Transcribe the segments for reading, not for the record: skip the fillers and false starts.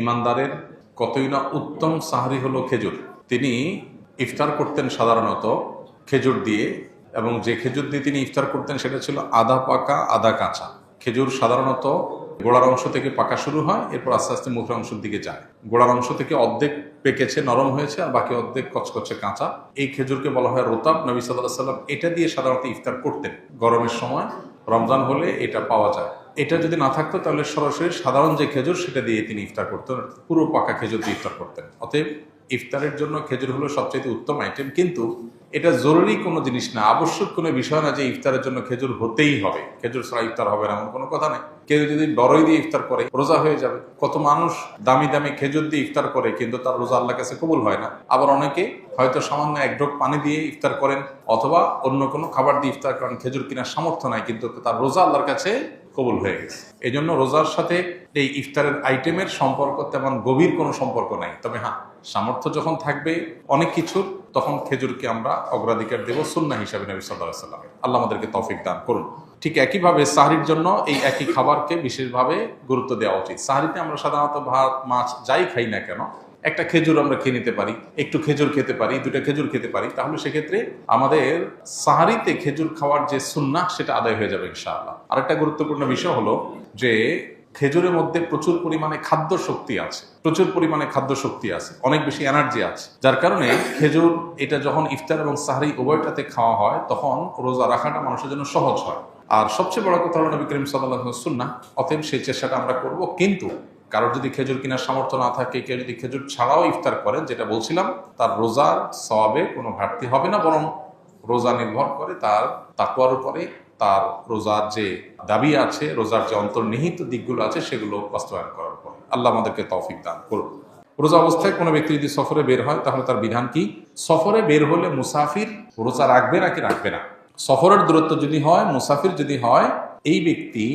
ইমানদারের কতই না উত্তম সাহারি হলো খেজুর। তিনি ইফতার করতেন সাধারণত খেজুর দিয়ে, এবং যে খেজুর দিয়ে তিনি ইফতার করতেন সেটা ছিল আধা পাকা আধা কাঁচা খেজুর। সাধারণত গোড়ার অংশ থেকে পাকা শুরু হয়, এরপর আস্তে আস্তে মুখের অংশের দিকে যায়। গোড়ার অংশ থেকে অর্ধেক পেকেছে, নরম হয়েছে, আর বাকি অর্ধেক কচকচে কাঁচা। এই খেজুরকে বলা হয় রোতাব। নবী সাল্লাল্লাহু আলাইহি সাল্লাম এটা দিয়ে সাধারণত ইফতার করতেন। গরমের সময় রমজান হলে এটা পাওয়া যায়। এটা যদি না থাকতো তাহলে সরাসরি সাধারণ যে খেজুর সেটা দিয়ে তিনি ইফতার করতেন, পুরো পাকা খেজুর দিয়ে ইফতার করতেন। অতএব ইফতারের জন্য খেজুর হলো সবচেয়ে উত্তম আইটেম, কিন্তু এটা জরুরি কোনো জিনিস না, আবশ্যক কোনো বিষয় না যে ইফতারের জন্য খেজুর হতেই হবে, খেজুর ছাড়া ইফতার হবে না, এমন কোনো কথা নেই। কেউ যদি বড়ই দিয়ে ইফতার করে রোজা হয়ে যাবে। কত মানুষ দামি দামি খেজুর দিয়ে ইফতার করে কিন্তু তার রোজা আল্লাহর কাছে কবুল হয় না। আবার অনেকে হয়তো সামান্য এক ঢোক পানি দিয়ে ইফতার করেন, অথবা অন্য কোনো খাবার দিয়ে ইফতার করেন, খেজুর কেনার সামর্থ্য নাই, কিন্তু তার রোজা আল্লাহর কাছে কবুল হয়ে গেছে। এই জন্য রোজার সাথে এই ইফতারের আইটেমের সম্পর্ক তেমন গভীর কোনো সম্পর্ক নাই। তবে হ্যাঁ, সামর্থ্য যখন থাকবে অনেক কিছুর, তখন খেজুরকে আমরা অগ্রাধিকার দেব সুন্নাহ হিসাবে নবী সাল্লাল্লাহু আলাইহি ওয়াসাল্লাম। আল্লাহ আমাদেরকে তৌফিক দান করুন। ঠিক একইভাবে সাহরির জন্য এই একই খাবারকে বিশেষভাবে গুরুত্ব দেওয়া উচিত। সাহরিতে আমরা সাধারণত ভাত মাছ যাই খাই না কেন, একটা খেজুর আমরা খেয়ে নিতে পারি, একটু খেজুর খেতে পারি, দুটা খেজুর খেতে পারি, তাহলে সেক্ষেত্রে আমাদের সাহারিতে খেজুর খাওয়ার যে সুন্নাহ সেটা আদায় হয়ে যাবে ইনশাআল্লাহ। আরেকটা গুরুত্বপূর্ণ বিষয় হলো যে খেজুরের মধ্যে প্রচুর পরিমাণে খাদ্য শক্তি আছে, অনেক বেশি এনার্জি আছে, যার কারণে খেজুর এটা যখন ইফতার এবং সাহরি উভয়টাতে খাওয়া হয় তখন রোজা রাখাটা মানুষের জন্য সহজ হয়। আর সবচেয়ে বড় কথা হলো নবী করিম সাল্লাল্লাহু আলাইহি ওয়াসাল্লাম সুন্নাহ, অতএব সেই চেষ্টাটা আমরা করব। কিন্তু কারোর যদি খেজুর কেনার সামর্থ্য না থাকে, কেউ যদি খেজুর ছাড়াও ইফতার করেন, যেটা বলছিলাম, তার রোজার সওয়াবে কোনো ঘাটতি হবে না, বরং রোজা নির্ভর করে তার তাকওয়ার উপরে, তার রোজার যে দাবি আছে, রোজার যে অন্তর্নিহিত দিকগুলো আছে সেগুলো বাস্তবায়ন করার পরে। আল্লাহ আমাদেরকে তৌফিক দান করুন। রোজা অবস্থায় কোনো ব্যক্তি যদি সফরে বের হয় তাহলে তার বিধান কি? সফরে বের হলে মুসাফির রোজা রাখবে নাকি রাখবে না? সফরের দূরত্ব যদি হয়, মুসাফির যদি হয়, এই ব্যক্তি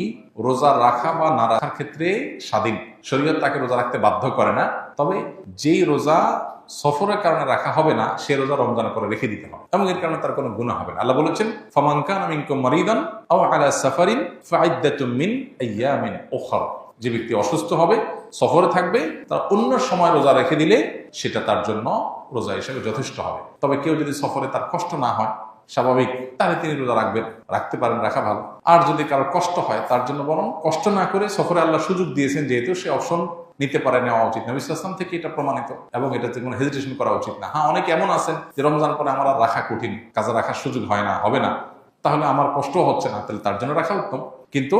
রোজা রাখা বা না রাখার ক্ষেত্রে স্বাধীন। শরীয়ত তাকে রোজা রাখতে বাধ্য করে না। তবে যেই রোজা সফরের কারণে রাখা হবে না, সে রোজা রমজান করে রেখে দিতে হবে, এবং এর কারণে তার কোনো গুনাহ হবে না। আল্লাহ বলেছেন, ফামান কানা মিনকুম মারিদান আও আলা সাফারিন ফাইদ্দাতুম মিন আইয়ামিন উখরা। যে ব্যক্তি অসুস্থ হবে, সফরে থাকবে, তার অন্য সময় রোজা রেখে দিলে সেটা তার জন্য রোজা হিসেবে যথেষ্ট হবে। তবে কেউ যদি সফরে তার কষ্ট না হয়, স্বাভাবিক, তাহলে তিনি রোজা রাখতে পারেন, রাখা ভালো। আর যদি কারোর কষ্ট হয়, তার জন্য বরং কষ্ট না করে সফরে আল্লাহ সুযোগ দিয়েছেন যেহেতু, সে অপশন নিতে পারে, নেওয়া উচিত। নবী সাল্লাল্লাহু আলাইহি ওয়াসাল্লাম থেকে এটা প্রমাণিত, এবং এটাতে কোনো হেজিটেশন করা উচিত না। হ্যাঁ, অনেকে এমন আছেন যে রমজান পরে আমার আর রাখা কঠিন, কাজে রাখার সুযোগ হয় না, হবে না, তাহলে আমার কষ্ট হচ্ছে না, তাহলে তার জন্য রাখা উত্তম। কিন্তু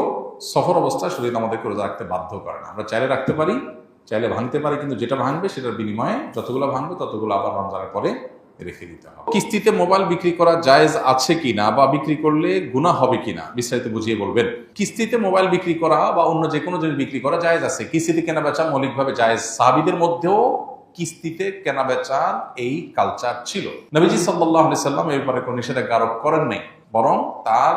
সফর অবস্থায় শরীর আমাদেরকে রোজা রাখতে বাধ্য করে না। আমরা চাইলে রাখতে পারি, চাইলে ভাঙতে পারি, কিন্তু যেটা ভাঙবে সেটার বিনিময়ে যতগুলো ভাঙবে ততগুলো আবার রমজানের পরে রেখে দিতে হবে। কিস্তিতে মোবাইল বিক্রি করা জায়েজ আছে কিনা, বা বিক্রি করলে গুনাহ হবে কিনা, বিস্তারিত বুঝিয়ে বলবেন। কিস্তিতে মোবাইল বিক্রি করা বা অন্য যে কোনো জিনিস বিক্রি করা জায়েজ আছে। কিস্তিতে কেনা বেচা মৌলিকভাবে জায়েজ। সাহাবীদের মধ্যেও কিস্তিতে কেনা বেচার এই কালচার ছিল। নবীজি সাল্লাল্লাহু আলাইহি সাল্লাম এই ব্যাপারে কোনো নিষেধাজ্ঞা আরোপ করেন নাই, বরং তার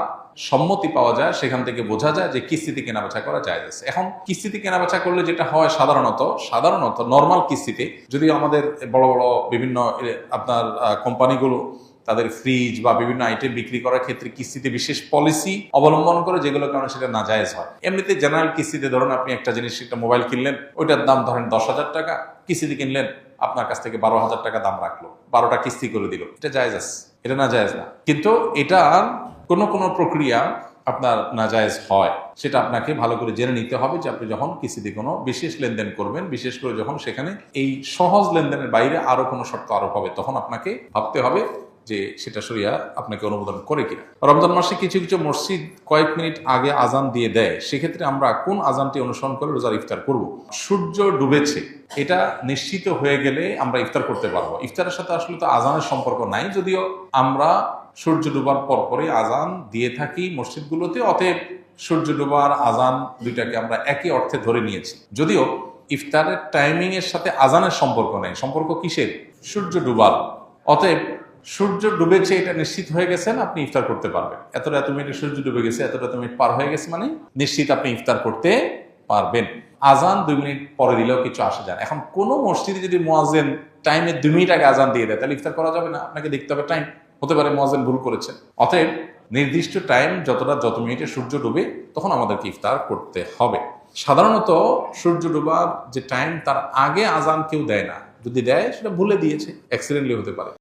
সম্মতি পাওয়া যায়, সেখান থেকে বোঝা যায় যে কিস্তিতে কেনাবেচা করা যায় আছে। এখন কিস্তিতে কেনাবেচা করলে যেটা হয়, সাধারণত নর্মাল কিস্তিতে, যদি আমাদের বড় বড় বিভিন্ন আপনার কোম্পানিগুলো তাদের ফ্রিজ বা বিভিন্ন আইটেম বিক্রি করার ক্ষেত্রে কিস্তিতে বিশেষ পলিসি অবলম্বন করে, যেগুলো কারণে সেটা নাজায়েজ হয়। এমনিতে জেনারেল কিস্তিতে ধরুন আপনি একটা জিনিস, একটা মোবাইল কিনলেন, ওইটার দাম ধরেন 10,000 টাকা, কিস্তিতে কিনলেন, আপনার কাছ থেকে 12,000 টাকা দাম রাখলো, 12টা কিস্তি করে দিল, এটা জায়েজ আছে, এটা নাজায়েজ না। কিন্তু এটা কোনো প্রক্রিয়া আপনার নাজায়েজ হয়, সেটা আপনাকে ভালো করে জেনে নিতে হবে যে আপনি যখন কিস্তিতে কোনো বিশেষ লেনদেন করবেন, বিশেষ করে যখন সেখানে এই সহজ লেনদেনের বাইরে আরো কোনো শর্ত আরোপ হবে, তখন আপনাকে ভাবতে হবে যে সেটা শরিয়া আপনাকে অনুমোদন করে কিনা। রমজান মাসে কিছু কিছু মসজিদ কয়েক মিনিট আগে আজান দিয়ে দেয়, সেক্ষেত্রে আমরা কোন আজানটি অনুসরণ করে রোজার ইফতার করব? সূর্য ডুবেছে এটা নিশ্চিত হয়ে গেলে আমরা ইফতার করতে পারবো। ইফতারের সাথে আসলে তো আজানের সম্পর্ক নাই, যদিও আমরা সূর্য ডুবার পরপরই আজান দিয়ে থাকি মসজিদগুলোতে। অতএব সূর্য ডুবার আজান দুইটাকে আমরা একই অর্থে ধরে নিয়েছি, যদিও ইফতারের টাইমিং এর সাথে আজানের সম্পর্ক নেই। সম্পর্ক কিসের? সূর্য ডুবার। অতএব সূর্য ডুবেছে এটা নিশ্চিত হয়ে গেছেন, আপনি ইফতার করতে পারবেন। এত মিনিটে সূর্য ডুবে গেছে, এত মিনিট পার হয়ে গেছে, মানে নিশ্চিত আপনি ইফতার করতে পারবেন। আজান 2 মিনিট পরে দিলেও কিছু আসে যায়। এখন কোনো মসজিদে যদি মুয়াজ্জিন টাইমে 2 মিনিট আগে আজান দিয়ে দেয়, তাহলে ইফতার করা যাবে না। আপনাকে দেখতে হবে টাইম, হতে পারে মুয়াজ্জিন ভুল করেছেন। অতএব নির্দিষ্ট টাইম যত মিনিটে সূর্য ডুবে তখন আমাদেরকে ইফতার করতে হবে। সাধারণত সূর্য ডোবার যে টাইম তার আগে আজান কেউ দেয় না, যদি দেয় সেটা ভুলে দিয়েছে, অ্যাক্সিডেন্টলি হতে পারে।